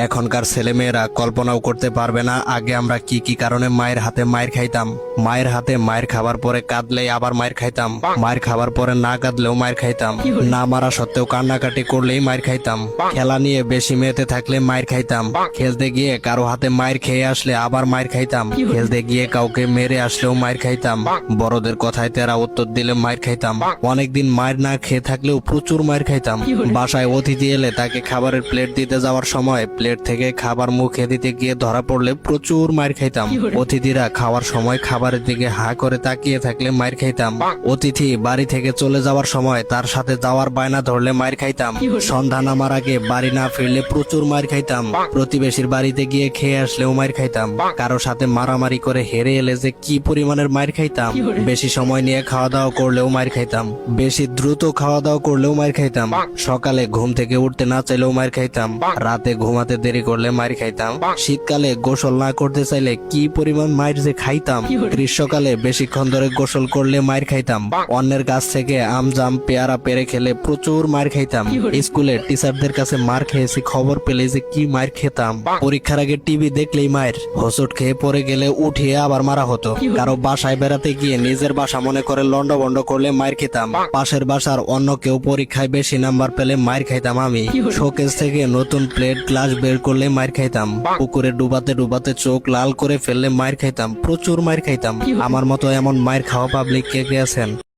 এখনকার ছেলেমেয়েরা কল্পনাও করতে পারবে না আগে আমরা কি কি কারণে মায়ের হাতে মায়ের খাইতাম। মায়ের হাতে মায়ের খাবার পরে কাঁদলেই আবার মায়ের খাইতাম, মায়ের খাবার পরে না কাঁদলেও মায়ের খাইতাম, না মারা সত্ত্বেও কান্নাকাটি করলেই মায়ের খাইতাম, খেলা নিয়ে বেশি মেতে থাকলে মায়ের খাইতাম, খেলতে গিয়ে কারো হাতে মায়ের খেয়ে আসলে আবার মায়ের খাইতাম, খেলতে গিয়ে কাউকে মেরে আসলেও মায়ের খাইতাম, বড়দের কথায় তেরা উত্তর দিলে মায়ের খাইতাম, অনেকদিন মায়ের না খেয়ে থাকলেও প্রচুর মায়ের খাইতাম। বাসায় অতিথি এলে তাকে খাবারের প্লেট দিতে যাওয়ার সময় প্লেট থেকে খাবার মুখে দিতে গিয়ে ধরা পড়লে প্রচুর মায়ের খাইতাম। অতিথিরা খাওয়ার সময় খাবারের দিকে হা করে তাকিয়ে থাকলে মায়ের খাইতাম। অতিথি বাড়ি থেকে চলে যাওয়ার সময় তার সাথে যাওয়ার বায়না ধরলে মায়ের খাইতাম। সন্ধ্যা নামার আগে বাড়ি না ফিরলে প্রচুর মায়ের খাইতাম। প্রতিবেশীর বাড়িতে গিয়ে খেয়ে আসলেও মায়ের খাইতাম। কারো সাথে মারামারি করে হেরে এলে যে কি পরিমাণের মায়ের খাইতাম। বেশি সময় নিয়ে খাওয়া দাওয়া করলেও মায়ের খাইতাম। বেশি দ্রুত খাওয়া দাওয়া করলেও মায়ের খাইতাম। সকালে ঘুম থেকে উঠতে না চাইলেও মায়ের খাইতাম। রাতে ঘুমাতে দেরি করলে মায়ের খাইতাম। শীতকালে গোসল না করতে চাইলে কি পরিমাণ মায়ের যে খাইতাম। গ্রীষ্মকালে বেশিক্ষণ ধরে গোসল করলে মায়ের খাইতাম। অন্যের কাছ থেকে আম জাম পেয়ারা পেরে খেলে প্রচুর মায়ের খাইতাম। স্কুলে টিচারদের কাছে মার খেয়েছি, খবর পেলে যে কি মায়ের খেতাম। পরীক্ষার আগে টিভি দেখলেই মায়ের, হোঁচট খেয়ে পড়ে গেলে উঠিয়ে আবার মারা হতো। কারো বাসায় বেড়াতে গিয়ে নিজের বাসা মনে করে লন্ডভন্ড করলে মায়ের খেতাম। পাশের বাসার অন্য কেউ পরীক্ষায় বেশি নাম্বার পেলে মায়ের খাইতাম আমি। শোকেস থেকে নতুন প্লেট গ্লাস বের করলে মায়ের খাইতাম। পুকুরে ডুবাতে ডুবাতে চোখ লাল করে ফেললে মায়ের খাইতাম। প্রচুর মায়ের খাইতাম। আমার মতো এমন মায়ের খাওয়া পাবলিক কে কে আছেন?